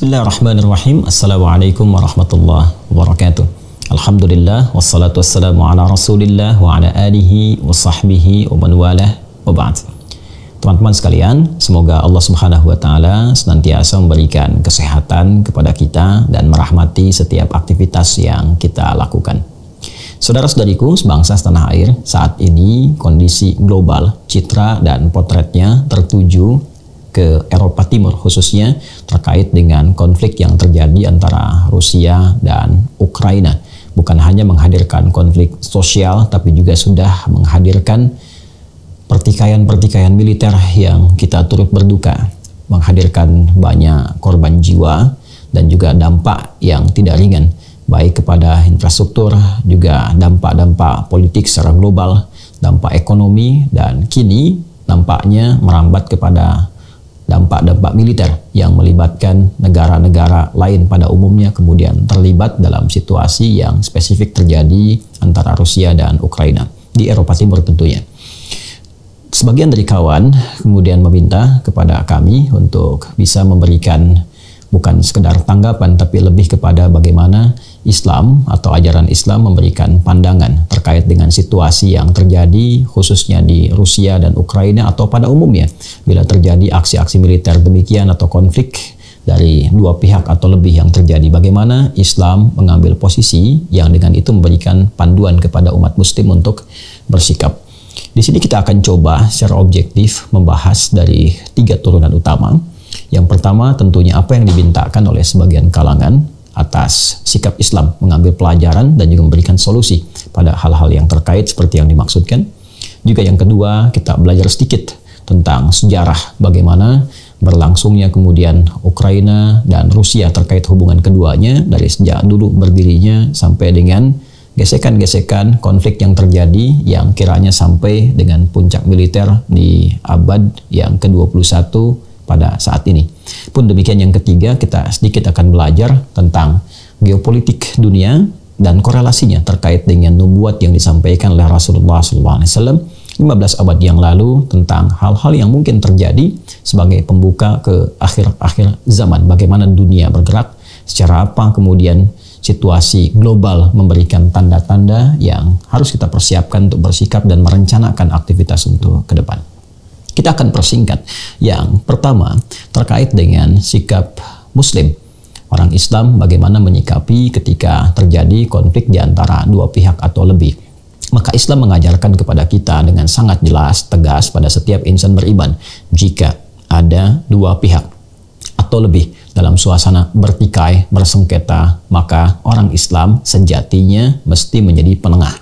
Bismillahirrahmanirrahim. Assalamualaikum warahmatullahi wabarakatuh. Alhamdulillah wassalatu wassalamu ala Rasulillah wa ala alihi wa sahbihi wa man walah wa ba'd. Teman-teman sekalian, semoga Allah Subhanahu wa taala senantiasa memberikan kesehatan kepada kita dan merahmati setiap aktivitas yang kita lakukan. Saudara-saudariku sebangsa setanah air, saat ini kondisi global, citra dan potretnya tertuju ke Eropa Timur, khususnya terkait dengan konflik yang terjadi antara Rusia dan Ukraina. Bukan hanya menghadirkan konflik sosial, tapi juga sudah menghadirkan pertikaian-pertikaian militer yang kita turut berduka, menghadirkan banyak korban jiwa dan juga dampak yang tidak ringan, baik kepada infrastruktur, juga dampak-dampak politik secara global, dampak ekonomi, dan kini nampaknya merambat kepada dampak-dampak militer yang melibatkan negara-negara lain pada umumnya kemudian terlibat dalam situasi yang spesifik terjadi antara Rusia dan Ukraina di Eropa Timur tentunya. Sebagian dari kawan kemudian meminta kepada kami untuk bisa memberikan bukan sekedar tanggapan tapi lebih kepada bagaimana Islam atau ajaran Islam memberikan pandangan terkait dengan situasi yang terjadi khususnya di Rusia dan Ukraina atau pada umumnya bila terjadi aksi-aksi militer demikian atau konflik dari dua pihak atau lebih yang terjadi, bagaimana Islam mengambil posisi yang dengan itu memberikan panduan kepada umat muslim untuk bersikap. Di sini kita akan coba secara objektif membahas dari 3 turunan utama. Yang pertama tentunya apa yang dimintakan oleh sebagian kalangan atas sikap Islam mengambil pelajaran dan juga memberikan solusi pada hal-hal yang terkait seperti yang dimaksudkan. Juga yang kedua, kita belajar sedikit tentang sejarah bagaimana berlangsungnya kemudian Ukraina dan Rusia terkait hubungan keduanya dari sejak dulu berdirinya sampai dengan gesekan-gesekan konflik yang terjadi yang kiranya sampai dengan puncak militer di abad yang ke-21 pada saat ini. Pun demikian yang ketiga, kita sedikit akan belajar tentang geopolitik dunia dan korelasinya terkait dengan nubuat yang disampaikan oleh Rasulullah SAW 15 abad yang lalu tentang hal-hal yang mungkin terjadi sebagai pembuka ke akhir-akhir zaman. Bagaimana dunia bergerak, secara apa kemudian situasi global memberikan tanda-tanda yang harus kita persiapkan untuk bersikap dan merencanakan aktivitas untuk ke depan. Kita akan persingkat. Yang pertama terkait dengan sikap Muslim, orang Islam bagaimana menyikapi ketika terjadi konflik di antara dua pihak atau lebih. Maka Islam mengajarkan kepada kita dengan sangat jelas, tegas pada setiap insan beriman, jika ada dua pihak atau lebih dalam suasana bertikai, bersengketa, maka orang Islam sejatinya mesti menjadi penengah,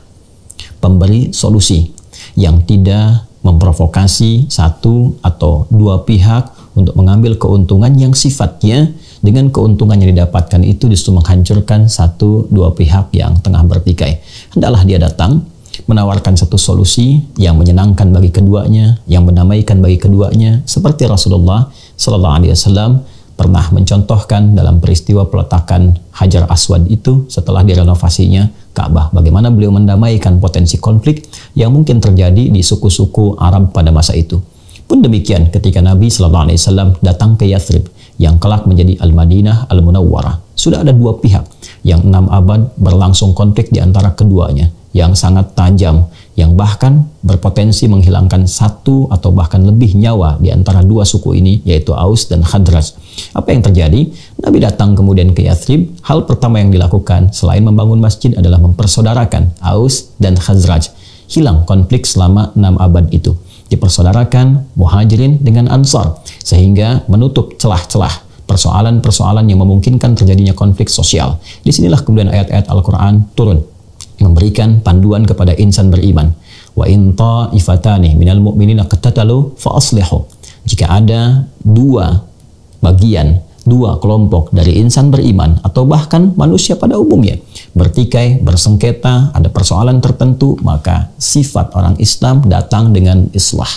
pemberi solusi yang tidak memprovokasi satu atau dua pihak untuk mengambil keuntungan yang sifatnya dengan keuntungan yang didapatkan itu justru menghancurkan satu dua pihak yang tengah bertikai. Hendaklah dia datang menawarkan satu solusi yang menyenangkan bagi keduanya, yang mendamaikan bagi keduanya, seperti Rasulullah SAW pernah mencontohkan dalam peristiwa peletakan Hajar Aswad itu setelah direnovasinya Ka'bah. Bagaimana beliau mendamaikan potensi konflik yang mungkin terjadi di suku-suku Arab pada masa itu. Pun demikian ketika Nabi SAW datang ke Yathrib yang kelak menjadi Al-Madinah Al-Munawwarah. Sudah ada dua pihak yang 6 abad berlangsung konflik di antara keduanya yang sangat tajam, yang bahkan berpotensi menghilangkan satu atau bahkan lebih nyawa di antara dua suku ini, yaitu Aus dan Khazraj. Apa yang terjadi? Nabi datang kemudian ke Yathrib. Hal pertama yang dilakukan selain membangun masjid adalah mempersaudarakan Aus dan Khazraj. Hilang konflik selama 6 abad itu. Dipersaudarakan Muhajirin dengan Ansar, sehingga menutup celah-celah persoalan-persoalan yang memungkinkan terjadinya konflik sosial. Disinilah kemudian ayat-ayat Al-Quran turun, memberikan panduan kepada insan beriman. Wa in ta'ifatani minal mu'minina qatatalu fa aslihu. Jika ada dua bagian, dua kelompok dari insan beriman atau bahkan manusia pada umumnya bertikai, bersengketa, ada persoalan tertentu, maka sifat orang Islam datang dengan islah,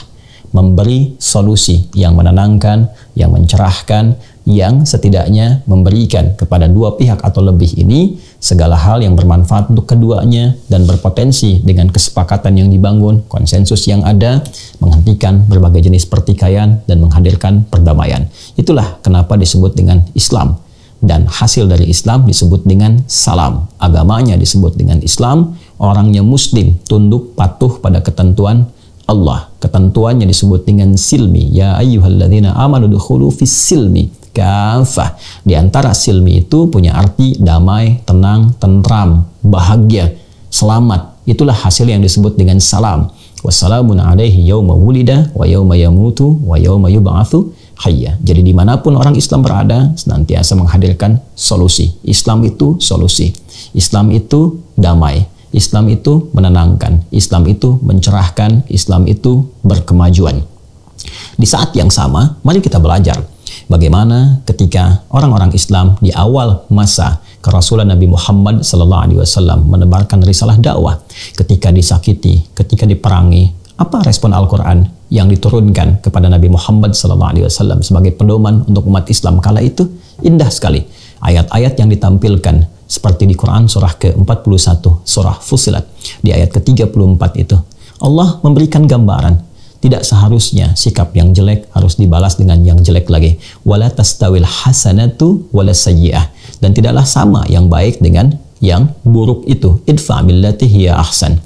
memberi solusi yang menenangkan, yang mencerahkan, yang setidaknya memberikan kepada dua pihak atau lebih ini segala hal yang bermanfaat untuk keduanya dan berpotensi dengan kesepakatan yang dibangun, konsensus yang ada, menghentikan berbagai jenis pertikaian dan menghadirkan perdamaian. Itulah kenapa disebut dengan Islam. dan hasil dari Islam disebut dengan salam. Agamanya disebut dengan Islam, orangnya muslim, tunduk patuh pada ketentuan Allah. Ketentuannya disebut dengan silmi. Ya ayyuhalladzina amanu dukhulu fis silmi kafah. Di antara silmi itu punya arti damai, tenang, tentram, bahagia, selamat. Itulah hasil yang disebut dengan salam. Wassalamun alaihi yauma wulida wa yauma yamutu wa yauma yub'atsu hayya. Jadi dimanapun orang Islam berada, senantiasa menghadirkan solusi. Islam itu solusi. Islam itu damai. Islam itu menenangkan. Islam itu mencerahkan. Islam itu berkemajuan. Di saat yang sama, mari kita belajar bagaimana ketika orang-orang Islam di awal masa kerasulan Nabi Muhammad SAW menebarkan risalah dakwah, ketika disakiti, ketika diperangi, apa respon Al-Quran yang diturunkan kepada Nabi Muhammad SAW sebagai pedoman untuk umat Islam kala itu? Indah sekali. Ayat-ayat yang ditampilkan seperti di Quran surah ke-41, surah Fussilat, di ayat ke-34 itu, Allah memberikan gambaran. Tidak seharusnya sikap yang jelek harus dibalas dengan yang jelek lagi. Wala tastawil hasanatu wala sayyi'ah. Dan tidaklah sama yang baik dengan yang buruk itu. Idfa billati hiya ahsan.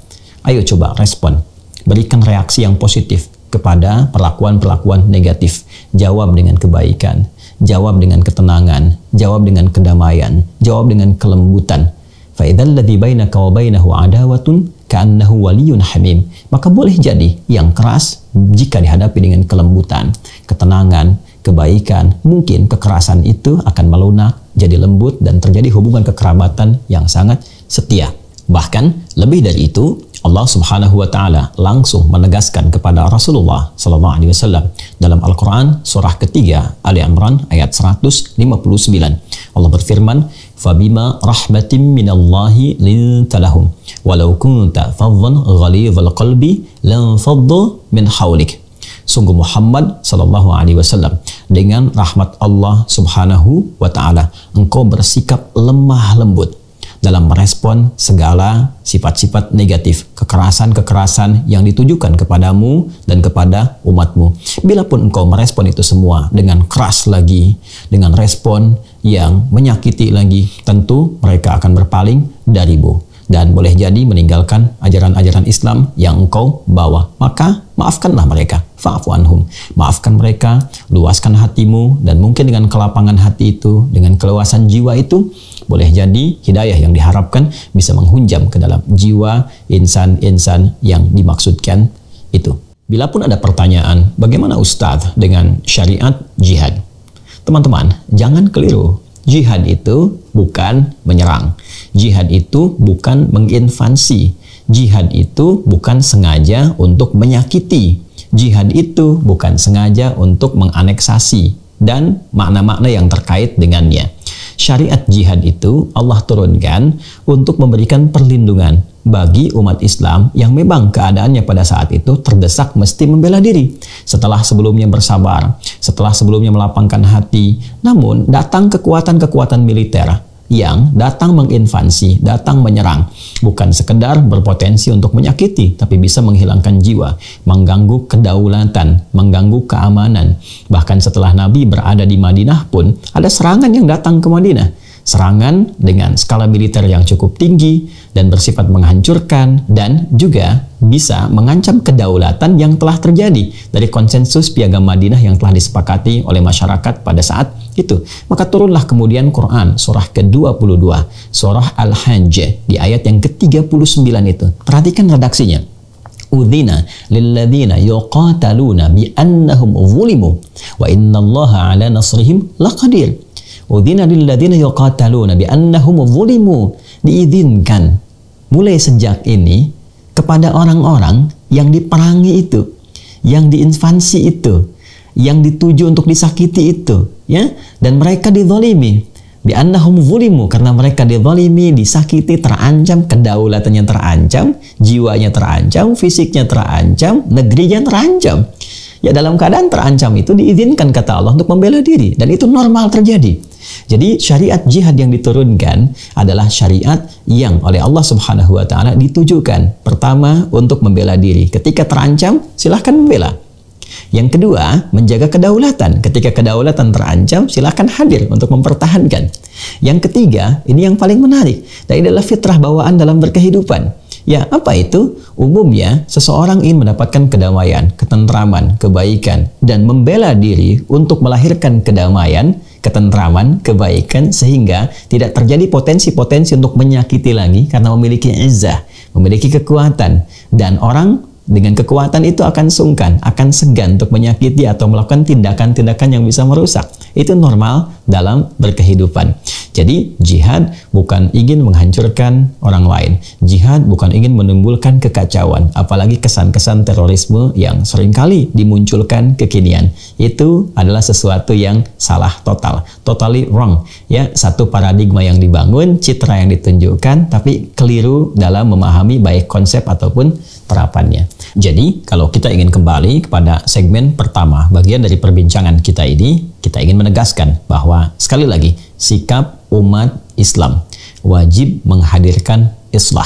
Ayo coba respon. Berikan reaksi yang positif kepada perlakuan-perlakuan negatif. Jawab dengan kebaikan. Jawab dengan ketenangan. Jawab dengan kedamaian. Jawab dengan kelembutan. Fa idzal ladzi bainaka wa bainahu adawatun ka'annahu waliyyun hamim. Maka boleh jadi yang keras jika dihadapi dengan kelembutan, ketenangan, kebaikan, mungkin kekerasan itu akan melunak, jadi lembut dan terjadi hubungan kekerabatan yang sangat setia. Bahkan lebih dari itu, Allah Subhanahu wa taala langsung menegaskan kepada Rasulullah sallallahu alaihi wasallam dalam Al-Qur'an surah ketiga Ali Imran ayat 159. Allah berfirman, "Fabima rahmatin minallahi linta lahum walau kunta faddan ghalidhal qalbi lan faddu min hawlik." Sungguh Muhammad sallallahu alaihi wasallam, dengan rahmat Allah Subhanahu wa taala, engkau bersikap lemah lembut dalam merespon segala sifat-sifat negatif, kekerasan-kekerasan yang ditujukan kepadamu dan kepada umatmu. Bilapun engkau merespon itu semua dengan keras lagi, dengan respon yang menyakiti lagi, tentu mereka akan berpaling darimu dan boleh jadi meninggalkan ajaran-ajaran Islam yang engkau bawa. Maka maafkanlah mereka, fa'fu anhum. Maafkan mereka, luaskan hatimu, dan mungkin dengan kelapangan hati itu, dengan keluasan jiwa itu, boleh jadi hidayah yang diharapkan bisa menghunjam ke dalam jiwa insan-insan yang dimaksudkan itu. Bila pun ada pertanyaan, bagaimana Ustadz dengan syariat jihad? Teman-teman, jangan keliru. Jihad itu bukan menyerang. Jihad itu bukan menginvasi. Jihad itu bukan sengaja untuk menyakiti. Jihad itu bukan sengaja untuk menganeksasi dan makna-makna yang terkait dengannya. Syariat jihad itu Allah turunkan untuk memberikan perlindungan bagi umat Islam yang memang keadaannya pada saat itu terdesak mesti membela diri. Setelah sebelumnya bersabar, setelah sebelumnya melapangkan hati, namun datang kekuatan-kekuatan militer yang datang menginvasi, datang menyerang, bukan sekedar berpotensi untuk menyakiti, tapi bisa menghilangkan jiwa, mengganggu kedaulatan, mengganggu keamanan. Bahkan setelah Nabi berada di Madinah pun, ada serangan yang datang ke Madinah. Serangan dengan skala militer yang cukup tinggi dan bersifat menghancurkan dan juga bisa mengancam kedaulatan yang telah terjadi dari konsensus Piagam Madinah yang telah disepakati oleh masyarakat pada saat itu. Maka turunlah kemudian Quran surah ke-22, surah Al-Hajj di ayat yang ke-39 itu. Perhatikan redaksinya. Udzina lilladzina yuqataluna bi annahum zulimu wa innallaha ala nasrihim laqadir. Udzina lilladzina yuqataluna bi annahum zulimu. Diizinkan mulai sejak ini kepada orang-orang yang diperangi itu, yang diinvasi itu, yang dituju untuk disakiti itu, ya, dan mereka dizalimi. Bi annahum zulimu, karena mereka dizalimi, disakiti, terancam, kedaulatannya terancam, jiwanya terancam, fisiknya terancam, negerinya terancam. Ya, dalam keadaan terancam itu diizinkan kata Allah untuk membela diri, dan itu normal terjadi. Jadi syariat jihad yang diturunkan adalah syariat yang oleh Allah Subhanahu wa taala ditujukan pertama untuk membela diri. Ketika terancam, silahkan membela. Yang kedua, menjaga kedaulatan. Ketika kedaulatan terancam, silakan hadir untuk mempertahankan. Yang ketiga, ini yang paling menarik, dan ini adalah fitrah bawaan dalam berkehidupan. Ya, apa itu? Umumnya, seseorang ingin mendapatkan kedamaian, ketentraman, kebaikan, dan membela diri untuk melahirkan kedamaian, ketentraman, kebaikan, sehingga tidak terjadi potensi-potensi untuk menyakiti lagi karena memiliki izzah, memiliki kekuatan, dan orang dengan kekuatan itu akan sungkan, akan segan untuk menyakiti atau melakukan tindakan-tindakan yang bisa merusak. Itu normal dalam berkehidupan. Jadi jihad bukan ingin menghancurkan orang lain. Jihad bukan ingin menimbulkan kekacauan, apalagi kesan-kesan terorisme yang seringkali dimunculkan kekinian. Itu adalah sesuatu yang salah total, totally wrong. Ya, satu paradigma yang dibangun, citra yang ditunjukkan, tapi keliru dalam memahami baik konsep ataupun terapannya. Jadi, kalau kita ingin kembali kepada segmen pertama, bagian dari perbincangan kita ini, kita ingin menegaskan bahwa sekali lagi, sikap umat Islam wajib menghadirkan islah,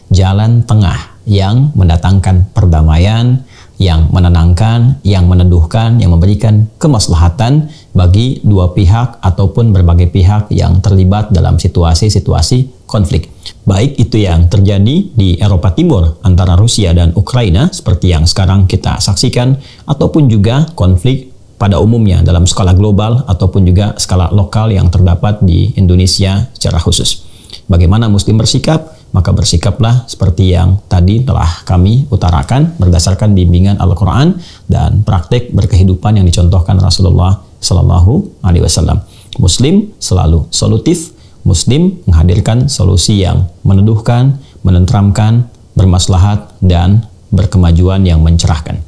jalan tengah yang mendatangkan perdamaian, yang menenangkan, yang meneduhkan, yang memberikan kemaslahatan bagi dua pihak ataupun berbagai pihak yang terlibat dalam situasi-situasi konflik. Baik itu yang terjadi di Eropa Timur antara Rusia dan Ukraina seperti yang sekarang kita saksikan, ataupun juga konflik pada umumnya dalam skala global ataupun juga skala lokal yang terdapat di Indonesia secara khusus. Bagaimana Muslim bersikap? Maka bersikaplah seperti yang tadi telah kami utarakan berdasarkan bimbingan Al-Quran dan praktik berkehidupan yang dicontohkan Rasulullah Sallallahu Alaihi Wasallam. Muslim selalu solutif, Muslim menghadirkan solusi yang meneduhkan, menenteramkan, bermaslahat, dan berkemajuan yang mencerahkan.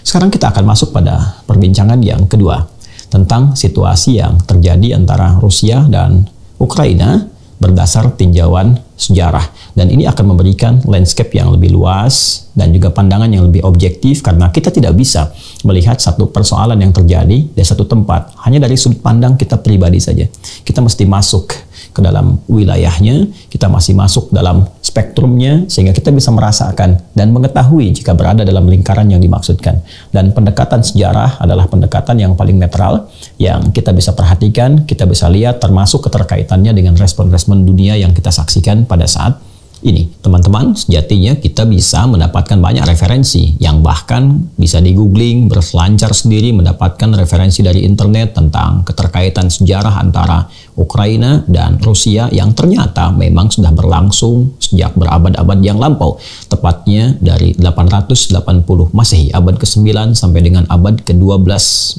Sekarang kita akan masuk pada perbincangan yang kedua tentang situasi yang terjadi antara Rusia dan Ukraina berdasar tinjauan sejarah, dan ini akan memberikan landscape yang lebih luas dan juga pandangan yang lebih objektif, karena kita tidak bisa melihat satu persoalan yang terjadi di satu tempat hanya dari sudut pandang kita pribadi saja. Kita mesti masuk ke dalam wilayahnya, kita masih masuk dalam spektrumnya, sehingga kita bisa merasakan dan mengetahui jika berada dalam lingkaran yang dimaksudkan. Dan pendekatan sejarah adalah pendekatan yang paling netral, yang kita bisa perhatikan, kita bisa lihat, termasuk keterkaitannya dengan respon-respon dunia yang kita saksikan pada saat ini. Teman-teman, sejatinya kita bisa mendapatkan banyak referensi yang bahkan bisa di-googling, berselancar sendiri, mendapatkan referensi dari internet tentang keterkaitan sejarah antara Ukraina dan Rusia yang ternyata memang sudah berlangsung sejak berabad-abad yang lampau, tepatnya dari 880 Masehi, abad ke-9 sampai dengan abad ke-12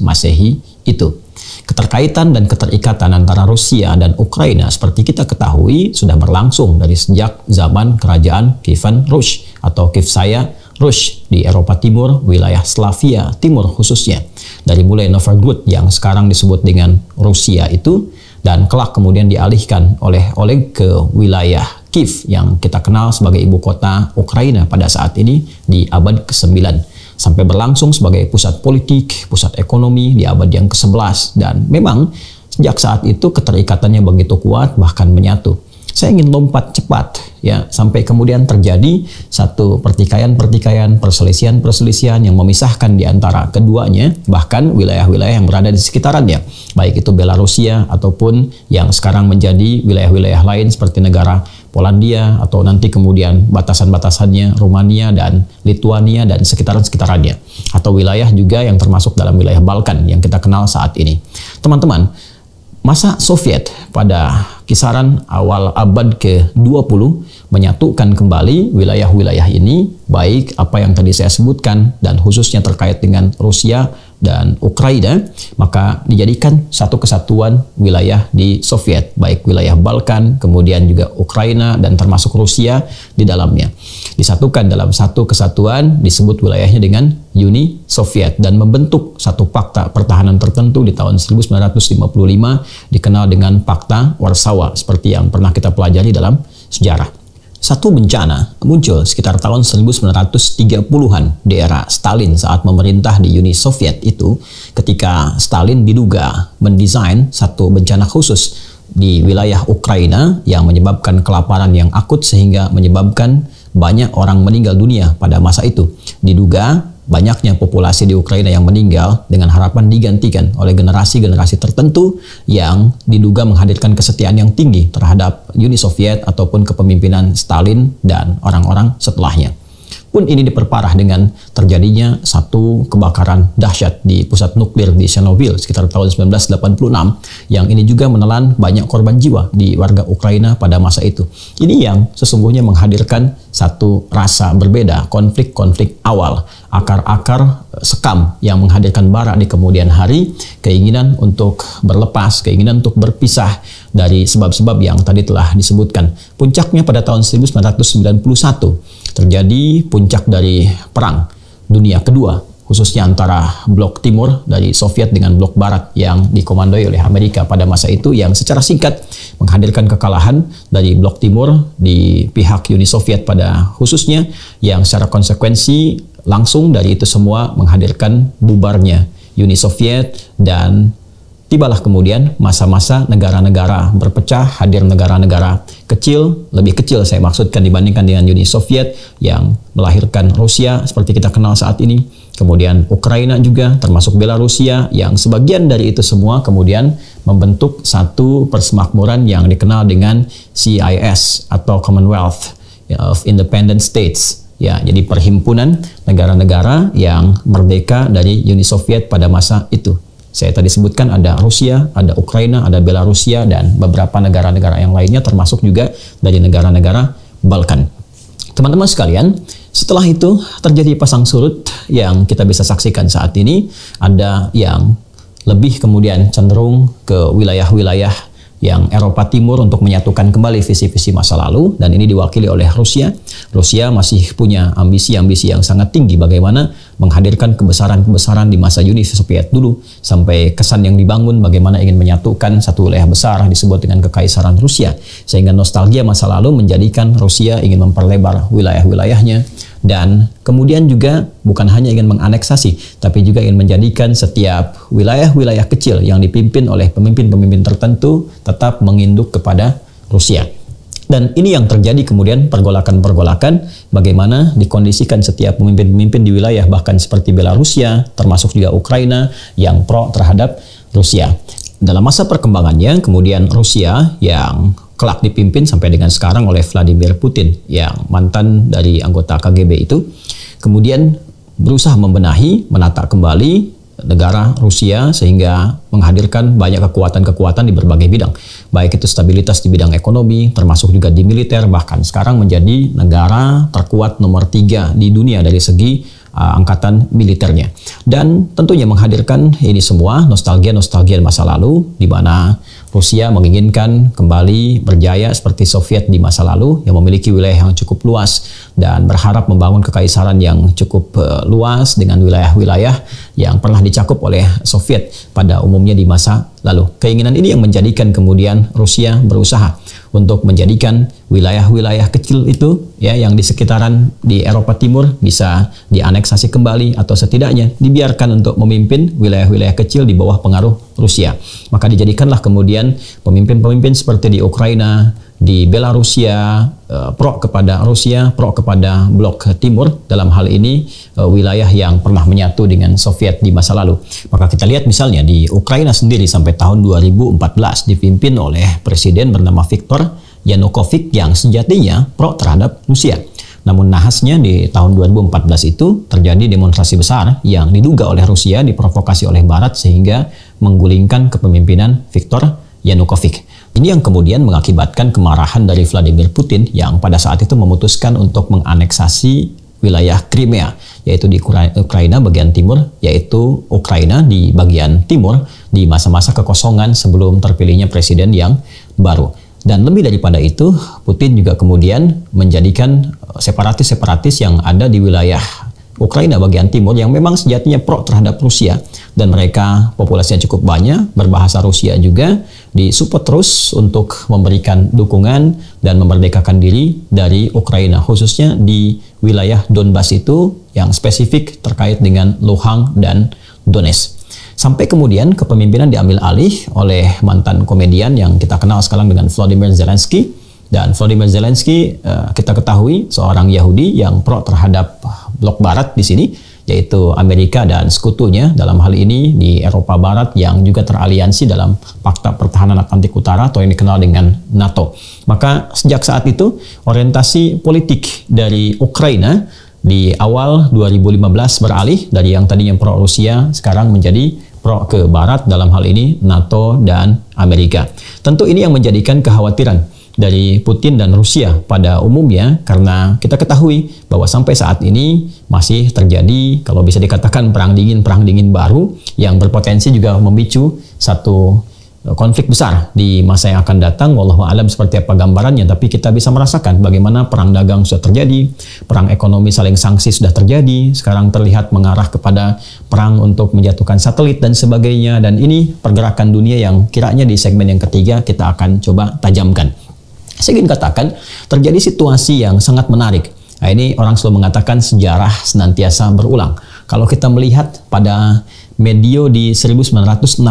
Masehi itu. Keterkaitan dan keterikatan antara Rusia dan Ukraina seperti kita ketahui sudah berlangsung dari sejak zaman kerajaan Kievan Rus atau Kiev-Saya Rus di Eropa Timur, wilayah Slavia Timur khususnya. Dari mulai Novgorod yang sekarang disebut dengan Rusia itu, dan kelak kemudian dialihkan oleh Oleg ke wilayah Kiev yang kita kenal sebagai ibu kota Ukraina pada saat ini di abad ke-9. Sampai berlangsung sebagai pusat politik, pusat ekonomi di abad yang ke-11, dan memang sejak saat itu keterikatannya begitu kuat, bahkan menyatu. Saya ingin lompat cepat ya sampai kemudian terjadi satu pertikaian-pertikaian, perselisihan-perselisihan yang memisahkan di antara keduanya, bahkan wilayah-wilayah yang berada di sekitarannya, baik itu Belarusia ataupun yang sekarang menjadi wilayah-wilayah lain seperti negara Polandia, atau nanti kemudian batasan-batasannya Rumania dan Lituania dan sekitaran-sekitarannya, atau wilayah juga yang termasuk dalam wilayah Balkan yang kita kenal saat ini. Teman-teman, masa Soviet pada kisaran awal abad ke-20 menyatukan kembali wilayah-wilayah ini, baik apa yang tadi saya sebutkan dan khususnya terkait dengan Rusia dan Ukraina, maka dijadikan satu kesatuan wilayah di Soviet, baik wilayah Balkan, kemudian juga Ukraina dan termasuk Rusia di dalamnya. Disatukan dalam satu kesatuan, disebut wilayahnya dengan Uni Soviet, dan membentuk satu fakta pertahanan tertentu di tahun 1955 dikenal dengan Fakta Warsawa, seperti yang pernah kita pelajari dalam sejarah. Satu bencana muncul sekitar tahun 1930-an di era Stalin saat memerintah di Uni Soviet itu, ketika Stalin diduga mendesain satu bencana khusus di wilayah Ukraina yang menyebabkan kelaparan yang akut sehingga menyebabkan banyak orang meninggal dunia pada masa itu. Diduga banyaknya populasi di Ukraina yang meninggal dengan harapan digantikan oleh generasi-generasi tertentu yang diduga menghadirkan kesetiaan yang tinggi terhadap Uni Soviet ataupun kepemimpinan Stalin dan orang-orang setelahnya. Pun ini diperparah dengan terjadinya satu kebakaran dahsyat di pusat nuklir di Chernobyl sekitar tahun 1986 yang ini juga menelan banyak korban jiwa di warga Ukraina pada masa itu. Ini yang sesungguhnya menghadirkan satu rasa berbeda, konflik-konflik awal, akar-akar sekam yang menghadirkan bara di kemudian hari, keinginan untuk berlepas, keinginan untuk berpisah dari sebab-sebab yang tadi telah disebutkan. Puncaknya pada tahun 1991 terjadi puncak dari Perang Dunia Kedua, khususnya antara blok timur dari Soviet dengan blok barat yang dikomandoi oleh Amerika pada masa itu, yang secara singkat menghadirkan kekalahan dari blok timur di pihak Uni Soviet pada khususnya, yang secara konsekuensi langsung dari itu semua menghadirkan bubarnya Uni Soviet, dan tibalah kemudian masa-masa negara-negara berpecah, hadir negara-negara kecil, lebih kecil saya maksudkan dibandingkan dengan Uni Soviet yang melahirkan Rusia seperti kita kenal saat ini. Kemudian Ukraina juga termasuk Belarusia yang sebagian dari itu semua kemudian membentuk satu persemakmuran yang dikenal dengan CIS atau Commonwealth of Independent States. Ya, jadi perhimpunan negara-negara yang merdeka dari Uni Soviet pada masa itu. Saya tadi sebutkan ada Rusia, ada Ukraina, ada Belarusia, dan beberapa negara-negara yang lainnya termasuk juga dari negara-negara Balkan. Teman-teman sekalian, setelah itu terjadi pasang surut yang kita bisa saksikan saat ini. Ada yang lebih kemudian cenderung ke wilayah-wilayah yang Eropa Timur untuk menyatukan kembali visi-visi masa lalu, dan ini diwakili oleh Rusia. Rusia masih punya ambisi-ambisi yang sangat tinggi bagaimana menghadirkan kebesaran-kebesaran di masa Uni Soviet dulu, sampai kesan yang dibangun bagaimana ingin menyatukan satu wilayah besar disebut dengan Kekaisaran Rusia, sehingga nostalgia masa lalu menjadikan Rusia ingin memperlebar wilayah-wilayahnya, dan kemudian juga bukan hanya ingin menganeksasi, tapi juga ingin menjadikan setiap wilayah-wilayah kecil yang dipimpin oleh pemimpin-pemimpin tertentu tetap menginduk kepada Rusia. Dan ini yang terjadi kemudian pergolakan-pergolakan, bagaimana dikondisikan setiap pemimpin-pemimpin di wilayah bahkan seperti Belarusia, termasuk juga Ukraina yang pro terhadap Rusia. Dalam masa perkembangannya, kemudian Rusia yang kelak dipimpin sampai dengan sekarang oleh Vladimir Putin yang mantan dari anggota KGB itu, kemudian berusaha membenahi, menata kembali negara Rusia sehingga menghadirkan banyak kekuatan-kekuatan di berbagai bidang, baik itu stabilitas di bidang ekonomi, termasuk juga di militer, bahkan sekarang menjadi negara terkuat nomor 3 di dunia dari segi angkatan militernya. Dan tentunya menghadirkan ini semua nostalgia-nostalgia masa lalu, di mana Rusia menginginkan kembali berjaya seperti Soviet di masa lalu yang memiliki wilayah yang cukup luas dan berharap membangun kekaisaran yang cukup luas dengan wilayah-wilayah yang pernah dicakup oleh Soviet pada umumnya di masa lalu. Keinginan ini yang menjadikan kemudian Rusia berusaha untuk menjadikan wilayah-wilayah kecil itu ya yang di sekitaran di Eropa Timur bisa dianeksasi kembali atau setidaknya dibiarkan untuk memimpin wilayah-wilayah kecil di bawah pengaruh Rusia. Maka dijadikanlah kemudian pemimpin-pemimpin seperti di Ukraina, di Belarusia, pro kepada Rusia, pro kepada blok timur, dalam hal ini wilayah yang pernah menyatu dengan Soviet di masa lalu. Maka kita lihat misalnya di Ukraina sendiri sampai tahun 2014 dipimpin oleh presiden bernama Viktor Yanukovych yang sejatinya pro terhadap Rusia. Namun nahasnya di tahun 2014 itu terjadi demonstrasi besar yang diduga oleh Rusia diprovokasi oleh Barat sehingga menggulingkan kepemimpinan Viktor Yanukovych. Ini yang kemudian mengakibatkan kemarahan dari Vladimir Putin yang pada saat itu memutuskan untuk menganeksasi wilayah Crimea, yaitu di Ukraina bagian timur, yaitu Ukraina di bagian timur di masa-masa kekosongan sebelum terpilihnya presiden yang baru. Dan lebih daripada itu, Putin juga kemudian menjadikan separatis-separatis yang ada di wilayah Ukraina bagian timur yang memang sejatinya pro terhadap Rusia, dan mereka populasinya cukup banyak, berbahasa Rusia juga, disupport terus untuk memberikan dukungan dan memerdekakan diri dari Ukraina, khususnya di wilayah Donbas itu yang spesifik terkait dengan Luhansk dan Donetsk. Sampai kemudian kepemimpinan diambil alih oleh mantan komedian yang kita kenal sekarang dengan Volodymyr Zelensky. Dan Volodymyr Zelensky kita ketahui seorang Yahudi yang pro terhadap blok barat di sini, yaitu Amerika dan sekutunya dalam hal ini di Eropa Barat yang juga teraliansi dalam Pakta Pertahanan Atlantik Utara atau yang dikenal dengan NATO. Maka sejak saat itu orientasi politik dari Ukraina di awal 2015 beralih dari yang tadinya pro Rusia sekarang menjadi pro ke Barat, dalam hal ini NATO dan Amerika. Tentu ini yang menjadikan kekhawatiran dari Putin dan Rusia pada umumnya, karena kita ketahui bahwa sampai saat ini masih terjadi kalau bisa dikatakan perang dingin baru yang berpotensi juga memicu satu konflik besar di masa yang akan datang. Wallahu alam seperti apa gambarannya, tapi kita bisa merasakan bagaimana perang dagang sudah terjadi, perang ekonomi saling sanksi sudah terjadi, sekarang terlihat mengarah kepada perang untuk menjatuhkan satelit dan sebagainya, dan ini pergerakan dunia yang kiranya di segmen yang ketiga kita akan coba tajamkan. Saya ingin katakan terjadi situasi yang sangat menarik. Nah, ini orang selalu mengatakan sejarah senantiasa berulang. Kalau kita melihat pada medio di 1962,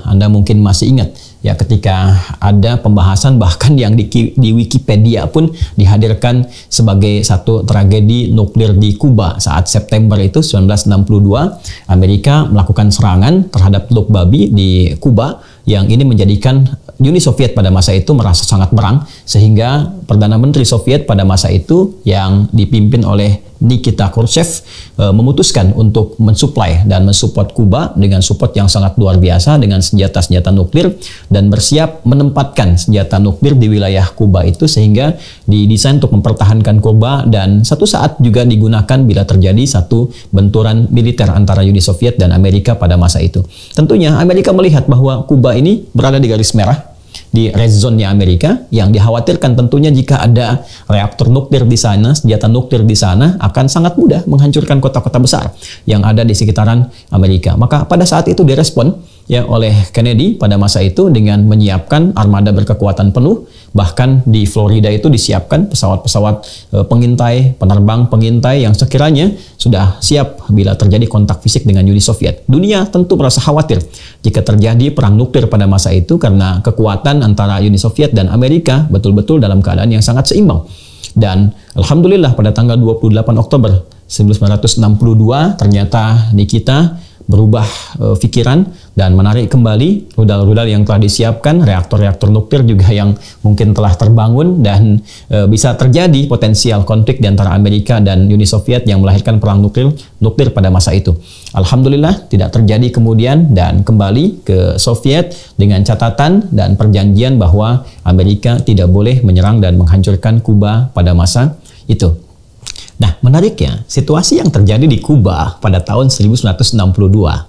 Anda mungkin masih ingat ya, ketika ada pembahasan bahkan yang di Wikipedia pun dihadirkan sebagai satu tragedi nuklir di Kuba saat September itu 1962, Amerika melakukan serangan terhadap Teluk Babi di Kuba yang ini menjadikan Uni Soviet pada masa itu merasa sangat berang, sehingga Perdana Menteri Soviet pada masa itu yang dipimpin oleh Nikita Khrushchev memutuskan untuk mensuplai dan mensupport Kuba dengan support yang sangat luar biasa dengan senjata-senjata nuklir, dan bersiap menempatkan senjata nuklir di wilayah Kuba itu, sehingga didesain untuk mempertahankan Kuba dan satu saat juga digunakan bila terjadi satu benturan militer antara Uni Soviet dan Amerika pada masa itu. Tentunya Amerika melihat bahwa Kuba ini berada di garis merah, di red zone-nya Amerika, yang dikhawatirkan tentunya jika ada reaktor nuklir di sana, senjata nuklir di sana akan sangat mudah menghancurkan kota-kota besar yang ada di sekitaran Amerika. Maka pada saat itu direspon ya oleh Kennedy pada masa itu dengan menyiapkan armada berkekuatan penuh. Bahkan di Florida itu disiapkan pesawat-pesawat pengintai, penerbang pengintai yang sekiranya sudah siap bila terjadi kontak fisik dengan Uni Soviet. Dunia tentu merasa khawatir jika terjadi perang nuklir pada masa itu, karena kekuatan antara Uni Soviet dan Amerika betul-betul dalam keadaan yang sangat seimbang. Dan alhamdulillah pada tanggal 28 Oktober 1962 ternyata Nikita berubah pikiran dan menarik kembali rudal-rudal yang telah disiapkan, reaktor-reaktor nuklir juga yang mungkin telah terbangun, dan bisa terjadi potensial konflik di antara Amerika dan Uni Soviet yang melahirkan perang nuklir pada masa itu. Alhamdulillah tidak terjadi kemudian, dan kembali ke Soviet dengan catatan dan perjanjian bahwa Amerika tidak boleh menyerang dan menghancurkan Kuba pada masa itu. Nah, menariknya, situasi yang terjadi di Kuba pada tahun 1962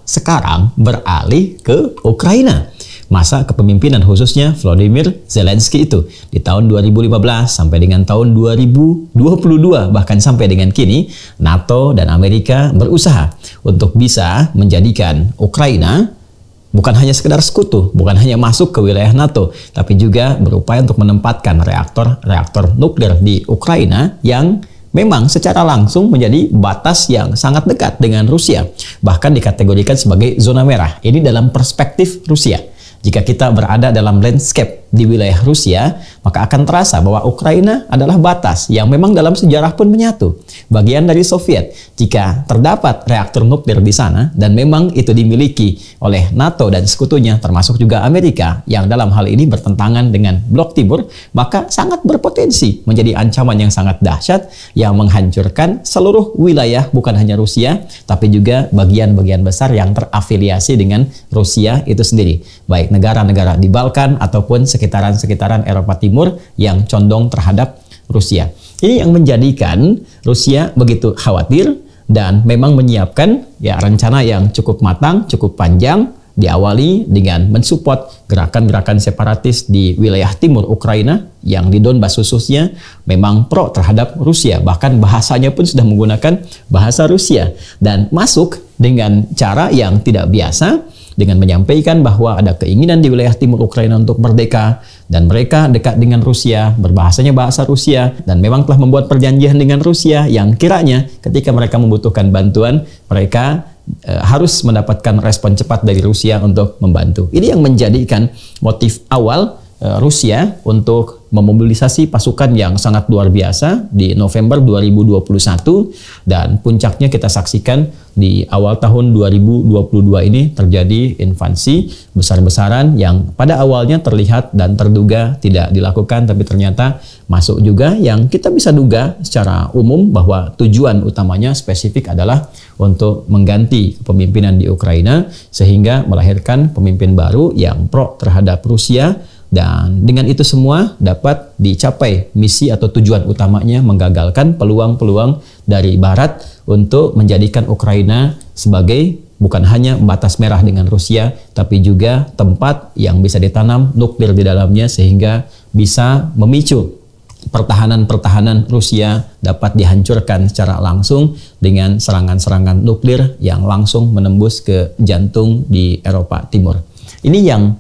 sekarang beralih ke Ukraina. Masa kepemimpinan khususnya Volodymyr Zelensky itu di tahun 2015 sampai dengan tahun 2022, bahkan sampai dengan kini, NATO dan Amerika berusaha untuk bisa menjadikan Ukraina bukan hanya sekedar sekutu, bukan hanya masuk ke wilayah NATO, tapi juga berupaya untuk menempatkan reaktor nuklir di Ukraina yang memang secara langsung menjadi batas yang sangat dekat dengan Rusia, bahkan dikategorikan sebagai zona merah. Ini dalam perspektif Rusia. Jika kita berada dalam landscape di wilayah Rusia, maka akan terasa bahwa Ukraina adalah batas yang memang dalam sejarah pun menyatu, bagian dari Soviet. Jika terdapat reaktor nuklir di sana, dan memang itu dimiliki oleh NATO dan sekutunya, termasuk juga Amerika, yang dalam hal ini bertentangan dengan Blok Timur, maka sangat berpotensi menjadi ancaman yang sangat dahsyat, yang menghancurkan seluruh wilayah, bukan hanya Rusia, tapi juga bagian-bagian besar yang terafiliasi dengan Rusia itu sendiri. Baik negara-negara di Balkan ataupun sekitaran-sekitaran Eropa Timur yang condong terhadap Rusia. Ini yang menjadikan Rusia begitu khawatir dan memang menyiapkan ya rencana yang cukup matang, cukup panjang, diawali dengan mensupport gerakan-gerakan separatis di wilayah timur Ukraina yang di Donbas khususnya memang pro terhadap Rusia. Bahkan bahasanya pun sudah menggunakan bahasa Rusia dan masuk dengan cara yang tidak biasa, dengan menyampaikan bahwa ada keinginan di wilayah timur Ukraina untuk merdeka, dan mereka dekat dengan Rusia, berbahasanya bahasa Rusia, dan memang telah membuat perjanjian dengan Rusia yang kiranya ketika mereka membutuhkan bantuan, mereka harus mendapatkan respon cepat dari Rusia untuk membantu. Ini yang menjadikan motif awal Rusia untuk memobilisasi pasukan yang sangat luar biasa di November 2021 dan puncaknya kita saksikan di awal tahun 2022 ini terjadi invasi besar-besaran yang pada awalnya terlihat dan terduga tidak dilakukan, tapi ternyata masuk juga yang kita bisa duga secara umum bahwa tujuan utamanya spesifik adalah untuk mengganti kepemimpinan di Ukraina sehingga melahirkan pemimpin baru yang pro terhadap Rusia. Dan dengan itu semua dapat dicapai misi atau tujuan utamanya menggagalkan peluang-peluang dari Barat untuk menjadikan Ukraina sebagai bukan hanya batas merah dengan Rusia, tapi juga tempat yang bisa ditanam nuklir di dalamnya sehingga bisa memicu pertahanan-pertahanan Rusia dapat dihancurkan secara langsung dengan serangan-serangan nuklir yang langsung menembus ke jantung di Eropa Timur. Ini yang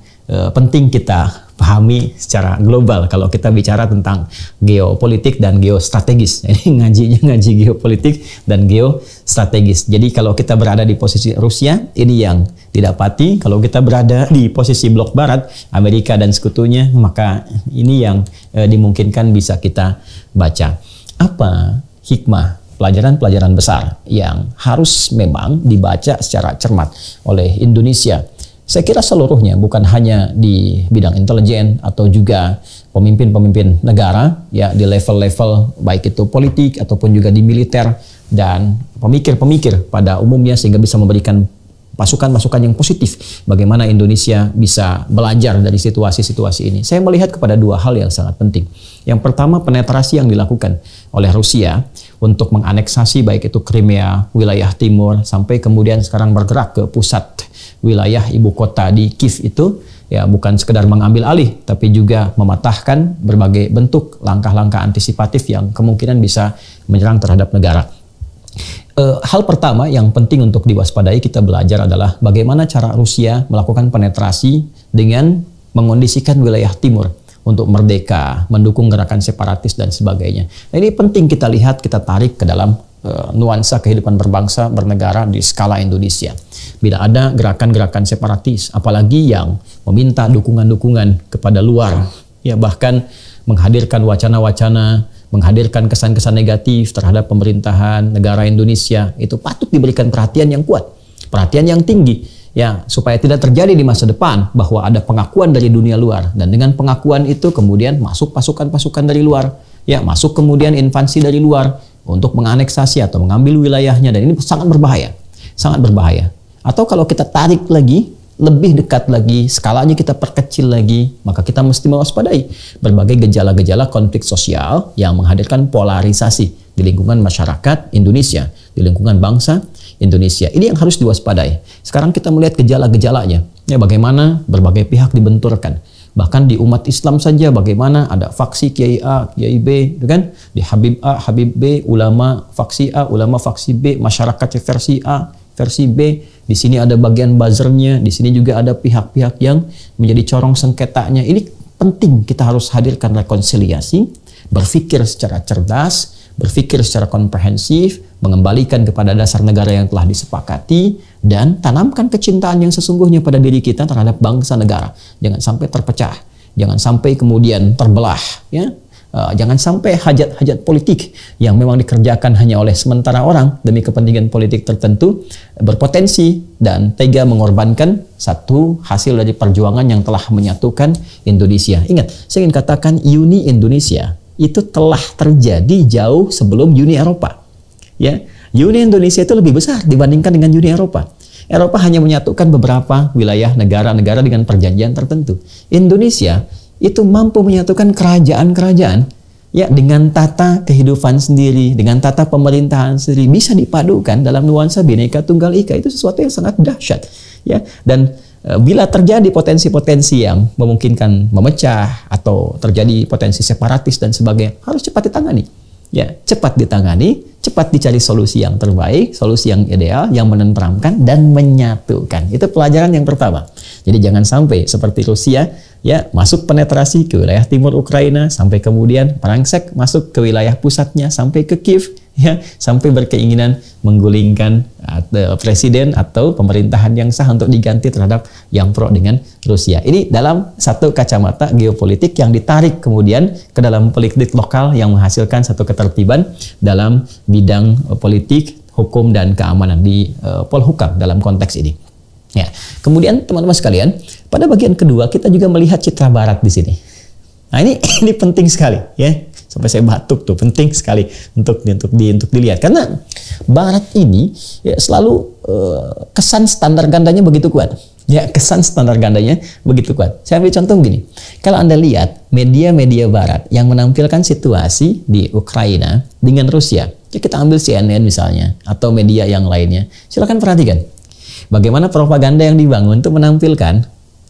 penting kita pahami secara global kalau kita bicara tentang geopolitik dan geostrategis. Ini ngaji geopolitik dan geostrategis. Jadi kalau kita berada di posisi Rusia, ini yang didapati. Kalau kita berada di posisi blok barat, Amerika dan sekutunya, maka ini yang dimungkinkan bisa kita baca. Apa hikmah pelajaran-pelajaran besar yang harus memang dibaca secara cermat oleh Indonesia? Saya kira seluruhnya, bukan hanya di bidang intelijen atau juga pemimpin-pemimpin negara ya di level-level baik itu politik ataupun juga di militer dan pemikir-pemikir pada umumnya sehingga bisa memberikan masukan-masukan yang positif bagaimana Indonesia bisa belajar dari situasi-situasi ini. Saya melihat kepada dua hal yang sangat penting. Yang pertama, penetrasi yang dilakukan oleh Rusia untuk menganeksasi baik itu Crimea, wilayah timur, sampai kemudian sekarang bergerak ke pusat wilayah ibu kota di Kiev itu, ya bukan sekedar mengambil alih, tapi juga mematahkan berbagai bentuk langkah-langkah antisipatif yang kemungkinan bisa menyerang terhadap negara. Hal pertama yang penting untuk diwaspadai kita belajar adalah bagaimana cara Rusia melakukan penetrasi dengan mengondisikan wilayah timur untuk merdeka, mendukung gerakan separatis dan sebagainya. Nah, ini penting kita lihat, kita tarik ke dalam nuansa kehidupan berbangsa, bernegara di skala Indonesia. Bila ada gerakan-gerakan separatis, apalagi yang meminta dukungan-dukungan kepada luar, ya bahkan menghadirkan wacana-wacana, menghadirkan kesan-kesan negatif terhadap pemerintahan negara Indonesia, itu patut diberikan perhatian yang kuat, perhatian yang tinggi, ya supaya tidak terjadi di masa depan bahwa ada pengakuan dari dunia luar, dan dengan pengakuan itu kemudian masuk pasukan-pasukan dari luar, ya masuk kemudian invasi dari luar untuk menganeksasi atau mengambil wilayahnya, dan ini sangat berbahaya, sangat berbahaya. Atau kalau kita tarik lagi, lebih dekat lagi, skalanya kita perkecil lagi, maka kita mesti mewaspadai berbagai gejala-gejala konflik sosial yang menghadirkan polarisasi di lingkungan masyarakat Indonesia, di lingkungan bangsa Indonesia. Ini yang harus diwaspadai. Sekarang kita melihat gejala-gejalanya, ya bagaimana berbagai pihak dibenturkan. Bahkan di umat Islam saja bagaimana ada faksi Kiai A, Kiai B, gitu kan? Di Habib A, Habib B, ulama faksi A, ulama faksi B, masyarakat versi A, versi B. Di sini ada bagian buzzernya, di sini juga ada pihak-pihak yang menjadi corong sengketanya. Ini penting, kita harus hadirkan rekonsiliasi, berpikir secara cerdas, berpikir secara komprehensif, mengembalikan kepada dasar negara yang telah disepakati, dan tanamkan kecintaan yang sesungguhnya pada diri kita terhadap bangsa negara. Jangan sampai terpecah, jangan sampai kemudian terbelah, ya. Jangan sampai hajat-hajat politik yang memang dikerjakan hanya oleh sementara orang demi kepentingan politik tertentu berpotensi dan tega mengorbankan satu hasil dari perjuangan yang telah menyatukan Indonesia. Ingat, saya ingin katakan Uni Indonesia itu telah terjadi jauh sebelum Uni Eropa. Ya, Uni Indonesia itu lebih besar dibandingkan dengan Uni Eropa. Eropa hanya menyatukan beberapa wilayah negara-negara dengan perjanjian tertentu. Indonesia itu mampu menyatukan kerajaan-kerajaan ya dengan tata kehidupan sendiri, dengan tata pemerintahan sendiri, bisa dipadukan dalam nuansa Bhinneka Tunggal Ika. Itu sesuatu yang sangat dahsyat ya. Dan bila terjadi potensi-potensi yang memungkinkan memecah atau terjadi potensi separatis dan sebagainya, harus cepat ditangani. Ya, cepat ditangani, cepat dicari solusi yang terbaik, solusi yang ideal, yang menenteramkan dan menyatukan. Itu pelajaran yang pertama. Jadi jangan sampai seperti Rusia ya masuk penetrasi ke wilayah timur Ukraina, sampai kemudian merangsek masuk ke wilayah pusatnya sampai ke Kiev, ya sampai berkeinginan menggulingkan atau presiden atau pemerintahan yang sah untuk diganti terhadap yang pro dengan Rusia. Ini dalam satu kacamata geopolitik yang ditarik kemudian ke dalam politik lokal yang menghasilkan satu ketertiban dalam bidang politik, hukum dan keamanan di Polhukam dalam konteks ini. Ya, kemudian teman-teman sekalian, pada bagian kedua kita juga melihat citra Barat di sini. Nah ini penting sekali ya, sampai saya batuk tuh, penting sekali untuk dilihat karena Barat ini ya, selalu kesan standar gandanya begitu kuat. Ya, kesan standar gandanya begitu kuat. Saya ambil contoh begini, kalau Anda lihat media-media Barat yang menampilkan situasi di Ukraina dengan Rusia, ya kita ambil CNN misalnya atau media yang lainnya, silakan perhatikan. Bagaimana propaganda yang dibangun untuk menampilkan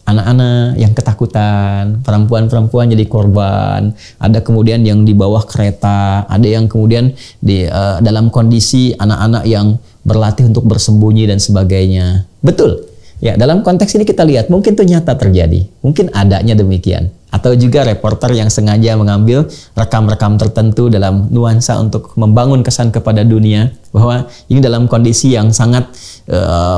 anak-anak yang ketakutan, perempuan-perempuan jadi korban, ada kemudian yang di bawah kereta, ada yang kemudian di dalam kondisi anak-anak yang berlatih untuk bersembunyi dan sebagainya. Betul. Ya, dalam konteks ini kita lihat mungkin itu nyata terjadi, mungkin adanya demikian. Atau juga reporter yang sengaja mengambil rekam-rekam tertentu dalam nuansa untuk membangun kesan kepada dunia bahwa ini dalam kondisi yang sangat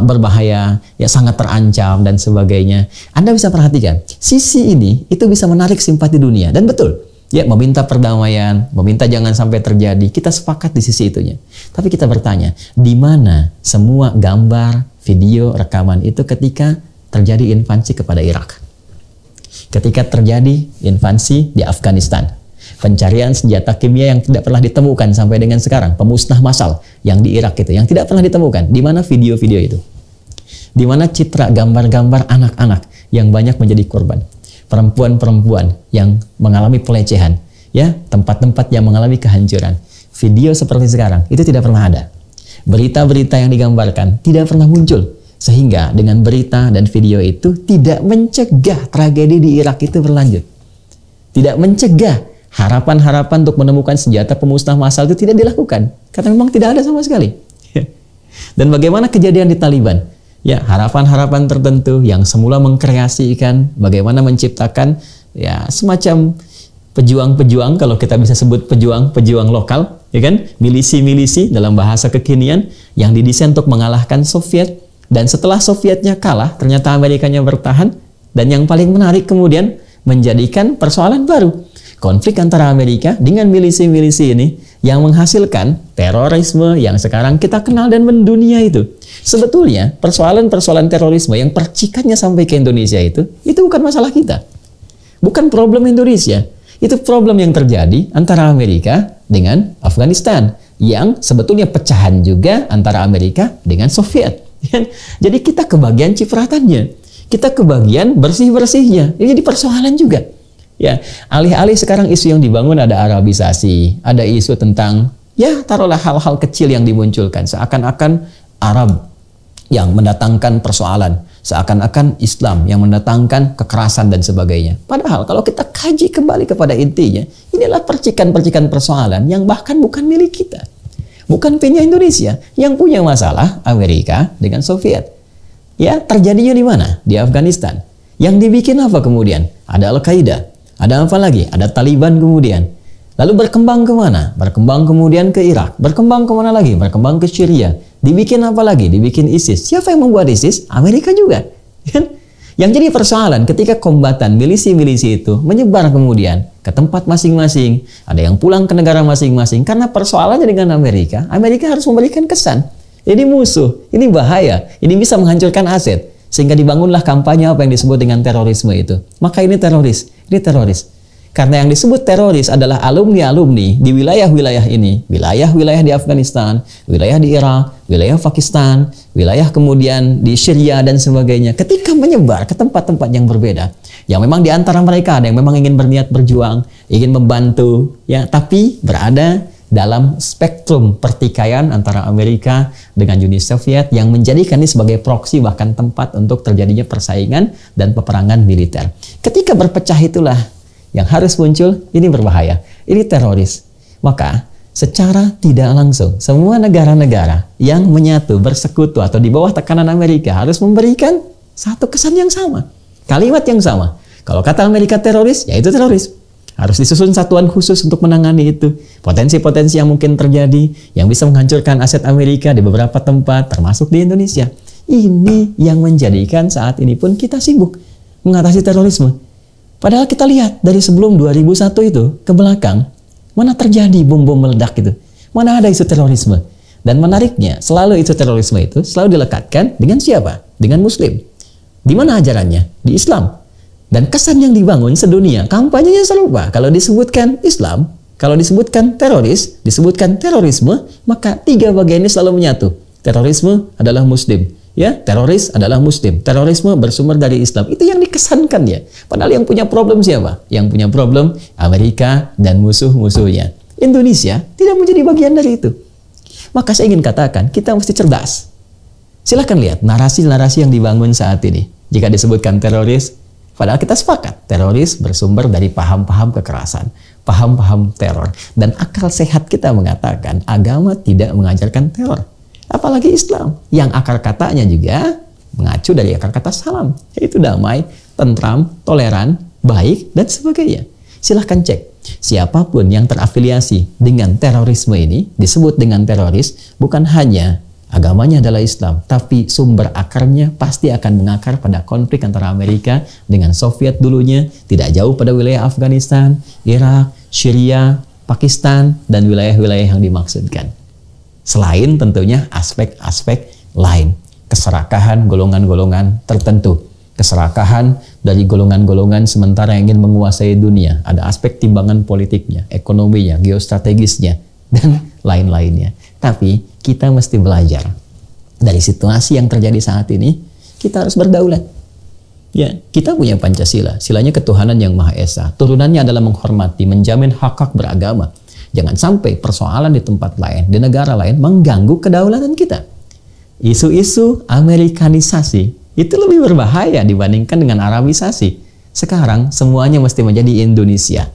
berbahaya, ya sangat terancam dan sebagainya. Anda bisa perhatikan, sisi ini itu bisa menarik simpati dunia dan betul. Ya, meminta perdamaian, meminta jangan sampai terjadi. Kita sepakat di sisi itunya. Tapi kita bertanya, di mana semua gambar, video, rekaman itu ketika terjadi invasi kepada Irak? Ketika terjadi invasi di Afghanistan, pencarian senjata kimia yang tidak pernah ditemukan sampai dengan sekarang, pemusnah massal yang di Irak itu, yang tidak pernah ditemukan, di mana video-video itu? Di mana citra gambar-gambar anak-anak yang banyak menjadi korban? Perempuan-perempuan yang mengalami pelecehan, ya, tempat-tempat yang mengalami kehancuran. Video seperti sekarang itu tidak pernah ada. Berita-berita yang digambarkan tidak pernah muncul. Sehingga dengan berita dan video itu tidak mencegah tragedi di Irak itu berlanjut. Tidak mencegah harapan-harapan untuk menemukan senjata pemusnah massal itu tidak dilakukan. Karena memang tidak ada sama sekali. Dan bagaimana kejadian di Taliban? Ya, harapan-harapan tertentu yang semula mengkreasikan bagaimana menciptakan ya semacam pejuang-pejuang, kalau kita bisa sebut pejuang-pejuang lokal, ya kan? Milisi-milisi dalam bahasa kekinian yang didesain untuk mengalahkan Soviet. Dan setelah Sovietnya kalah, ternyata Amerikanya bertahan. Dan yang paling menarik kemudian menjadikan persoalan baru. Konflik antara Amerika dengan milisi-milisi ini yang menghasilkan terorisme yang sekarang kita kenal dan mendunia itu. Sebetulnya persoalan-persoalan terorisme yang percikannya sampai ke Indonesia itu bukan masalah kita. Bukan problem Indonesia. Itu problem yang terjadi antara Amerika dengan Afghanistan. Yang sebetulnya pecahan juga antara Amerika dengan Soviet. Jadi kita kebagian cipratannya, kita kebagian bersih-bersihnya. Ini jadi persoalan juga. Ya, alih-alih sekarang isu yang dibangun ada Arabisasi, ada isu tentang ya taruhlah hal-hal kecil yang dimunculkan seakan-akan Arab yang mendatangkan persoalan, seakan-akan Islam yang mendatangkan kekerasan dan sebagainya. Padahal kalau kita kaji kembali kepada intinya, inilah percikan-percikan persoalan yang bahkan bukan milik kita. Bukan punya Indonesia, yang punya masalah Amerika dengan Soviet. Ya, terjadinya di mana? Di Afghanistan. Yang dibikin apa kemudian? Ada Al-Qaeda. Ada apa lagi? Ada Taliban kemudian. Lalu berkembang kemana? Berkembang kemudian ke Irak. Berkembang kemana lagi? Berkembang ke Syria. Dibikin apa lagi? Dibikin ISIS. Siapa yang membuat ISIS? Amerika juga. Yang jadi persoalan ketika kombatan milisi-milisi itu menyebar kemudian ke tempat masing-masing, ada yang pulang ke negara masing-masing karena persoalannya dengan Amerika. Amerika harus memberikan kesan ini musuh, ini bahaya, ini bisa menghancurkan aset, sehingga dibangunlah kampanye apa yang disebut dengan terorisme itu. Maka ini teroris, ini teroris. Karena yang disebut teroris adalah alumni-alumni di wilayah-wilayah ini. Wilayah-wilayah di Afghanistan, wilayah di Irak, wilayah Pakistan, wilayah kemudian di Syria dan sebagainya. Ketika menyebar ke tempat-tempat yang berbeda. Yang memang di antara mereka ada yang memang ingin berniat berjuang, ingin membantu, ya, tapi berada dalam spektrum pertikaian antara Amerika dengan Uni Soviet yang menjadikan ini sebagai proksi bahkan tempat untuk terjadinya persaingan dan peperangan militer. Ketika berpecah itulah yang harus muncul, ini berbahaya, ini teroris. Maka secara tidak langsung semua negara-negara yang menyatu, bersekutu atau di bawah tekanan Amerika harus memberikan satu kesan yang sama, kalimat yang sama. Kalau kata Amerika teroris, ya itu teroris. Harus disusun satuan khusus untuk menangani itu. Potensi-potensi yang mungkin terjadi, yang bisa menghancurkan aset Amerika di beberapa tempat, termasuk di Indonesia. Ini yang menjadikan saat ini pun kita sibuk mengatasi terorisme. Padahal kita lihat dari sebelum 2001 itu ke belakang, mana terjadi bom-bom meledak itu. Mana ada isu terorisme. Dan menariknya, selalu isu terorisme itu selalu dilekatkan dengan siapa? Dengan Muslim. Di mana ajarannya? Di Islam. Dan kesan yang dibangun sedunia, kampanyenya serupa. Kalau disebutkan Islam, kalau disebutkan teroris, disebutkan terorisme, maka tiga bagian ini selalu menyatu. Terorisme adalah Muslim. Ya, teroris adalah Muslim. Terorisme bersumber dari Islam. Itu yang dikesankan ya. Padahal yang punya problem siapa? Yang punya problem Amerika dan musuh-musuhnya. Indonesia tidak menjadi bagian dari itu. Maka saya ingin katakan, kita mesti cerdas. Silahkan lihat narasi-narasi yang dibangun saat ini. Jika disebutkan teroris, padahal kita sepakat, teroris bersumber dari paham-paham kekerasan, paham-paham teror. Dan akal sehat kita mengatakan, agama tidak mengajarkan teror. Apalagi Islam, yang akar katanya juga mengacu dari akar kata salam, yaitu damai, tentram, toleran, baik, dan sebagainya. Silahkan cek, siapapun yang terafiliasi dengan terorisme ini, disebut dengan teroris, bukan hanya agamanya adalah Islam, tapi sumber akarnya pasti akan mengakar pada konflik antara Amerika dengan Soviet dulunya, tidak jauh pada wilayah Afghanistan, Irak, Syria, Pakistan, dan wilayah-wilayah yang dimaksudkan. Selain tentunya aspek-aspek lain, keserakahan golongan-golongan tertentu, keserakahan dari golongan-golongan sementara yang ingin menguasai dunia, ada aspek timbangan politiknya, ekonominya, geostrategisnya, dan lain-lainnya. Tapi kita mesti belajar dari situasi yang terjadi saat ini. Kita harus berdaulat. Ya, kita punya Pancasila, silanya ketuhanan yang Maha Esa. Turunannya adalah menghormati, menjamin hak-hak beragama. Jangan sampai persoalan di tempat lain, di negara lain mengganggu kedaulatan kita. Isu-isu Amerikanisasi itu lebih berbahaya dibandingkan dengan Arabisasi. Sekarang semuanya mesti menjadi Indonesia.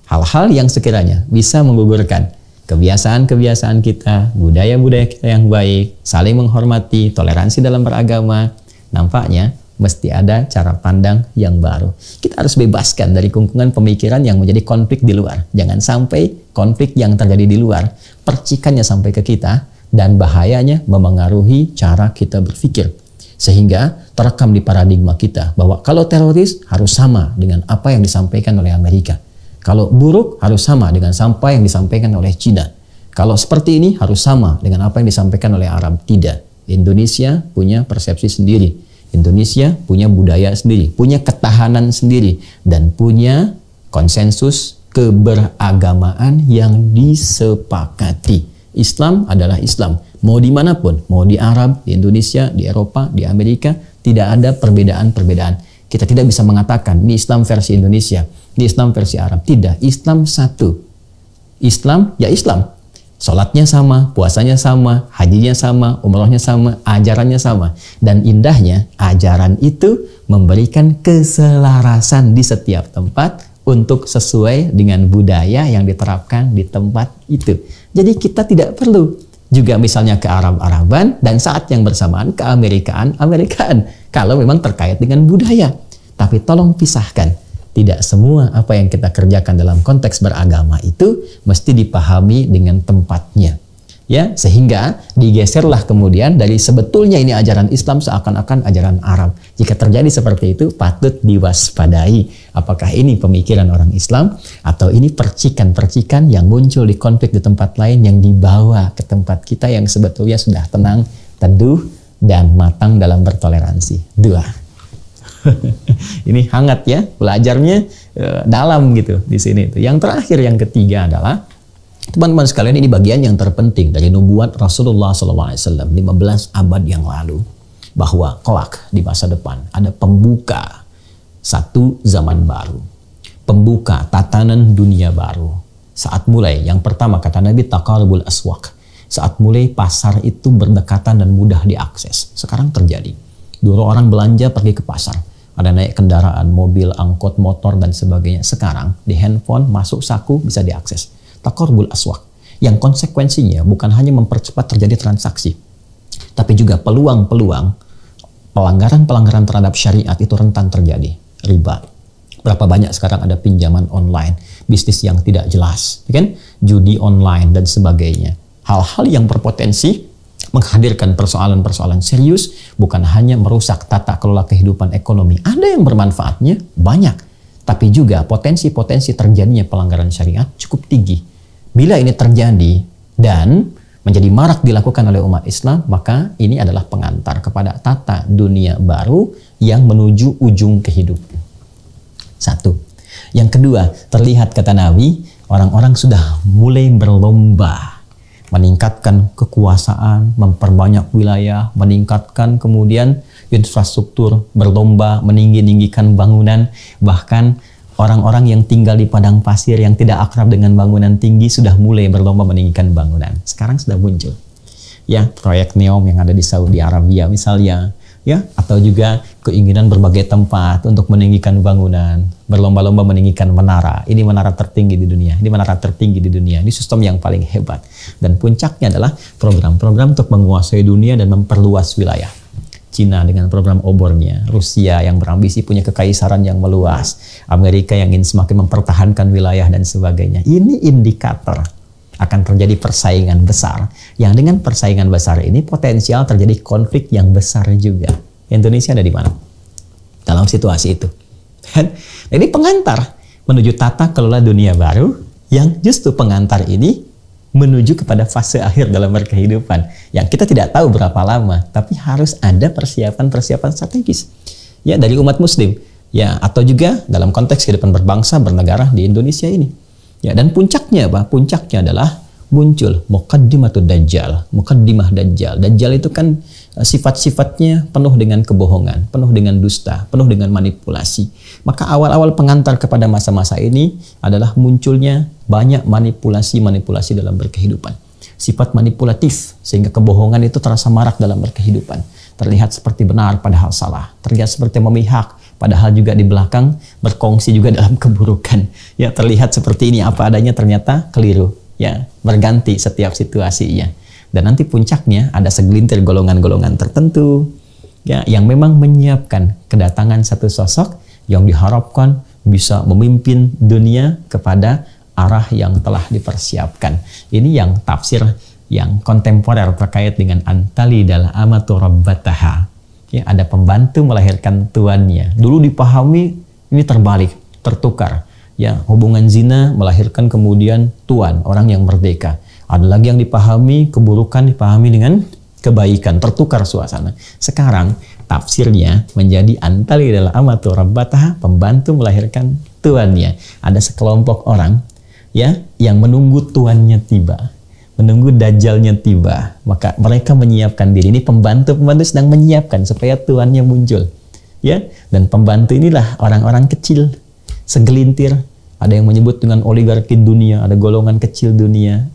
Hal-hal yang sekiranya bisa menggugurkan kebiasaan-kebiasaan kita, budaya-budaya kita yang baik, saling menghormati, toleransi dalam beragama, nampaknya mesti ada cara pandang yang baru. Kita harus bebaskan dari kungkungan pemikiran yang menjadi konflik di luar. Jangan sampai konflik yang terjadi di luar, percikannya sampai ke kita, dan bahayanya memengaruhi cara kita berpikir. Sehingga terekam di paradigma kita bahwa kalau teroris harus sama dengan apa yang disampaikan oleh Amerika. Kalau buruk harus sama dengan sampah yang disampaikan oleh Cina. Kalau seperti ini harus sama dengan apa yang disampaikan oleh Arab. Tidak. Indonesia punya persepsi sendiri. Indonesia punya budaya sendiri, punya ketahanan sendiri, dan punya konsensus keberagamaan yang disepakati. Islam adalah Islam. Mau dimanapun, mau di Arab, di Indonesia, di Eropa, di Amerika, tidak ada perbedaan-perbedaan. Kita tidak bisa mengatakan, ini Islam versi Indonesia, ini Islam versi Arab. Tidak, Islam satu. Islam, ya Islam. Sholatnya sama, puasanya sama, hajinya sama, umrohnya sama, ajarannya sama. Dan indahnya, ajaran itu memberikan keselarasan di setiap tempat untuk sesuai dengan budaya yang diterapkan di tempat itu. Jadi kita tidak perlu juga misalnya ke Arab-Araban dan saat yang bersamaan ke Amerikaan. Kalau memang terkait dengan budaya. Tapi tolong pisahkan. Tidak semua apa yang kita kerjakan dalam konteks beragama itu mesti dipahami dengan tempatnya. Ya, sehingga digeserlah kemudian dari sebetulnya ini ajaran Islam seakan-akan ajaran Arab. Jika terjadi seperti itu patut diwaspadai. Apakah ini pemikiran orang Islam atau ini percikan-percikan yang muncul di konflik di tempat lain yang dibawa ke tempat kita yang sebetulnya sudah tenang, teduh, dan matang dalam bertoleransi. Dua. Ini hangat ya, belajarnya dalam gitu di sini. Yang terakhir, yang ketiga adalah, teman-teman sekalian, ini bagian yang terpenting dari nubuat Rasulullah SAW 15 abad yang lalu, bahwa kelak di masa depan ada pembuka satu zaman baru, pembuka tatanan dunia baru. Saat mulai, yang pertama kata Nabi, taqarubul aswaq. Saat mulai pasar itu berdekatan dan mudah diakses. Sekarang terjadi. Dulu orang belanja pergi ke pasar. Ada naik kendaraan, mobil, angkot, motor, dan sebagainya. Sekarang di handphone, masuk saku, bisa diakses. Taqarubul aswaq. Yang konsekuensinya bukan hanya mempercepat terjadi transaksi, tapi juga peluang-peluang pelanggaran-pelanggaran terhadap syariat itu rentan terjadi. Riba. Berapa banyak sekarang ada pinjaman online. bisnis yang tidak jelas, ya kan? Judi online dan sebagainya. Hal-hal yang berpotensi menghadirkan persoalan-persoalan serius, bukan hanya merusak tata kelola kehidupan ekonomi. Ada yang bermanfaatnya banyak, tapi juga potensi-potensi terjadinya pelanggaran syariat cukup tinggi. Bila ini terjadi dan menjadi marak dilakukan oleh umat Islam, maka ini adalah pengantar kepada tata dunia baru yang menuju ujung kehidupan. Satu. Yang kedua, terlihat kata Nabi, orang-orang sudah mulai berlomba meningkatkan kekuasaan, memperbanyak wilayah, meningkatkan kemudian infrastruktur, berlomba meninggi-ninggikan bangunan, bahkan orang-orang yang tinggal di padang pasir yang tidak akrab dengan bangunan tinggi sudah mulai berlomba meninggikan bangunan. Sekarang sudah muncul, ya, proyek NEOM yang ada di Saudi Arabia misalnya, ya, atau juga keinginan berbagai tempat untuk meninggikan bangunan, berlomba-lomba meninggikan menara. Ini menara tertinggi di dunia, ini menara tertinggi di dunia, ini sistem yang paling hebat. Dan puncaknya adalah program-program untuk menguasai dunia dan memperluas wilayah. Cina dengan program obornya, Rusia yang berambisi punya kekaisaran yang meluas, Amerika yang ingin semakin mempertahankan wilayah dan sebagainya. Ini indikator akan terjadi persaingan besar, yang dengan persaingan besar ini potensial terjadi konflik yang besar juga. Indonesia ada di mana dalam situasi itu? Ini pengantar menuju tata kelola dunia baru, yang justru pengantar ini menuju kepada fase akhir dalam berkehidupan yang kita tidak tahu berapa lama, tapi harus ada persiapan-persiapan strategis, ya, dari umat muslim, ya, atau juga dalam konteks kehidupan berbangsa bernegara di Indonesia ini. Ya, dan puncaknya apa? Puncaknya adalah muncul muqaddimatud dajjal, muqaddimah dajjal. Dajjal itu kan sifat-sifatnya penuh dengan kebohongan, penuh dengan dusta, penuh dengan manipulasi. Maka awal-awal pengantar kepada masa-masa ini adalah munculnya banyak manipulasi-manipulasi dalam berkehidupan. Sifat manipulatif, sehingga kebohongan itu terasa marak dalam berkehidupan. Terlihat seperti benar padahal salah, terlihat seperti memihak, padahal juga di belakang berkongsi juga dalam keburukan. Ya, terlihat seperti ini apa adanya, ternyata keliru. Ya, berganti setiap situasinya. Dan nanti puncaknya ada segelintir golongan-golongan tertentu, ya, yang memang menyiapkan kedatangan satu sosok yang diharapkan bisa memimpin dunia kepada arah yang telah dipersiapkan. Ini yang tafsir yang kontemporer terkait dengan antalidal amatu rabbataha. Ya, ada pembantu melahirkan tuannya. Dulu dipahami ini terbalik, tertukar. Ya, hubungan zina melahirkan kemudian tuan, orang yang merdeka. Ada lagi yang dipahami keburukan dipahami dengan kebaikan, tertukar suasana. Sekarang tafsirnya menjadi antalidal amatu rabbataha, pembantu melahirkan tuannya. Ada sekelompok orang, ya, yang menunggu tuannya tiba, menunggu dajjalnya tiba, maka mereka menyiapkan diri. Ini pembantu sedang menyiapkan supaya tuannya muncul, ya. Dan pembantu inilah orang-orang kecil, segelintir. Ada yang menyebut dengan oligarki dunia, ada golongan kecil dunia,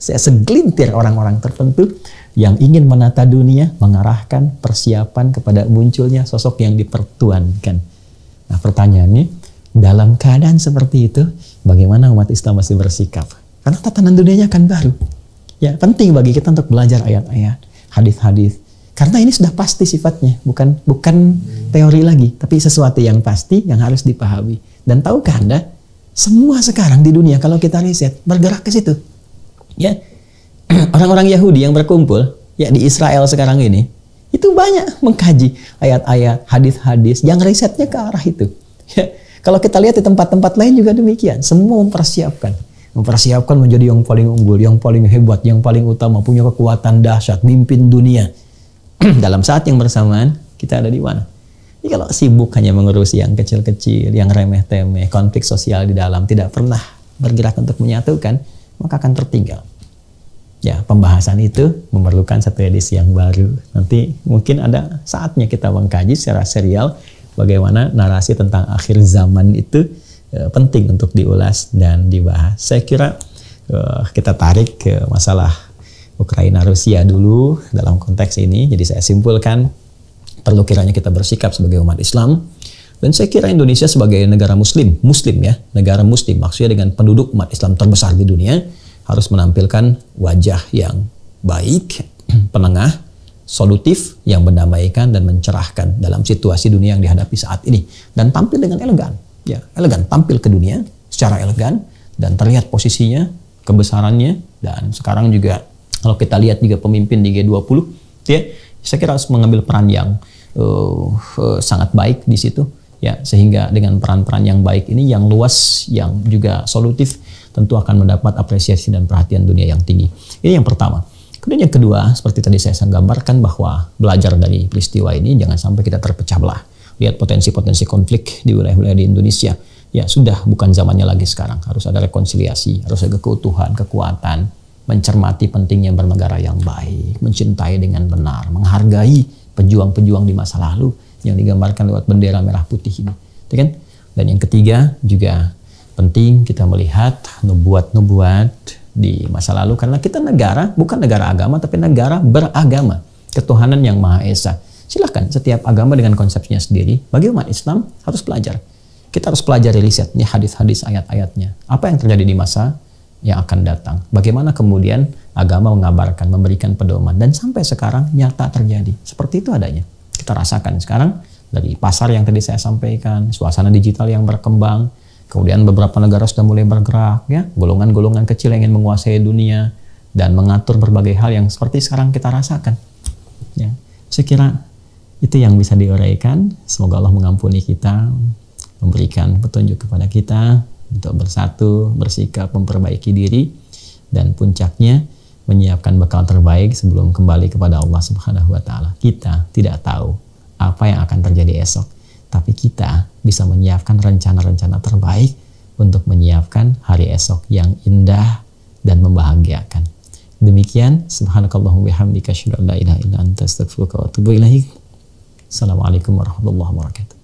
segelintir orang-orang tertentu yang ingin menata dunia, mengarahkan persiapan kepada munculnya sosok yang dipertuankan. Nah, pertanyaannya, dalam keadaan seperti itu, bagaimana umat Islam masih bersikap? Karena tatanan dunianya akan baru. Ya, penting bagi kita untuk belajar ayat-ayat, hadis-hadis. Karena ini sudah pasti sifatnya, bukan teori lagi, tapi sesuatu yang pasti yang harus dipahami. Dan tahukah Anda, semua sekarang di dunia kalau kita riset bergerak ke situ. Ya, orang-orang Yahudi yang berkumpul ya di Israel sekarang ini, itu banyak mengkaji ayat-ayat, hadis-hadis yang risetnya ke arah itu. Ya, kalau kita lihat di tempat-tempat lain juga demikian, semua mempersiapkan menjadi yang paling unggul, yang paling hebat, yang paling utama, punya kekuatan dahsyat, mimpin dunia. Dalam saat yang bersamaan, kita ada di mana? Ini kalau sibuk hanya mengurusi yang kecil-kecil, yang remeh-temeh, konflik sosial di dalam, tidak pernah bergerak untuk menyatukan, maka akan tertinggal. Ya, pembahasan itu memerlukan satu edisi yang baru. Nanti mungkin ada saatnya kita mengkaji secara serial bagaimana narasi tentang akhir zaman itu penting untuk diulas dan dibahas. Saya kira kita tarik ke masalah Ukraina-Rusia dulu dalam konteks ini. Jadi saya simpulkan, perlu kiranya kita bersikap sebagai umat Islam. Dan saya kira Indonesia sebagai negara muslim ya, negara muslim, maksudnya dengan penduduk umat Islam terbesar di dunia, harus menampilkan wajah yang baik, penengah, solutif, yang mendamaikan dan mencerahkan dalam situasi dunia yang dihadapi saat ini. Dan tampil dengan elegan, ya, elegan, tampil ke dunia secara elegan dan terlihat posisinya, kebesarannya. Dan sekarang juga kalau kita lihat juga pemimpin di G20, ya, saya kira harus mengambil peran yang sangat baik di situ, ya, sehingga dengan peran-peran yang baik ini, yang luas, yang juga solutif, tentu akan mendapat apresiasi dan perhatian dunia yang tinggi. Ini yang pertama. Kemudian yang kedua, seperti tadi saya gambarkan, bahwa belajar dari peristiwa ini jangan sampai kita terpecah belah. Lihat potensi-potensi konflik di wilayah-wilayah di Indonesia. Ya sudah, bukan zamannya lagi sekarang. Harus ada rekonsiliasi, harus ada keutuhan, kekuatan, mencermati pentingnya bernegara yang baik, mencintai dengan benar, menghargai pejuang-pejuang di masa lalu yang digambarkan lewat bendera merah putih ini. Kan? Dan yang ketiga juga penting kita melihat nubuat-nubuat di masa lalu, karena kita negara bukan negara agama tapi negara beragama, ketuhanan yang Maha Esa. Silahkan setiap agama dengan konsepnya sendiri. Bagi umat Islam harus belajar. Kita harus pelajari, riset nih hadis-hadis, ayat-ayatnya. Apa yang terjadi di masa yang akan datang? Bagaimana kemudian agama mengabarkan, memberikan pedoman, dan sampai sekarang nyata terjadi. Seperti itu adanya. Kita rasakan sekarang dari pasar yang tadi saya sampaikan, suasana digital yang berkembang, kemudian beberapa negara sudah mulai bergerak, ya, golongan-golongan kecil yang ingin menguasai dunia dan mengatur berbagai hal yang seperti sekarang kita rasakan. Ya, saya kira itu yang bisa diuraikan. Semoga Allah mengampuni kita, memberikan petunjuk kepada kita untuk bersatu, bersikap, memperbaiki diri, dan puncaknya menyiapkan bekal terbaik sebelum kembali kepada Allah Subhanahu wa Ta'ala. Kita tidak tahu apa yang akan terjadi esok, tapi kita bisa menyiapkan rencana-rencana terbaik untuk menyiapkan hari esok yang indah dan membahagiakan. Demikian, subhanakallahumma bihamdika asyhadu an la ilaha illa anta astaghfiruka wa atubu ilaik. Assalamualaikum warahmatullahi wabarakatuh.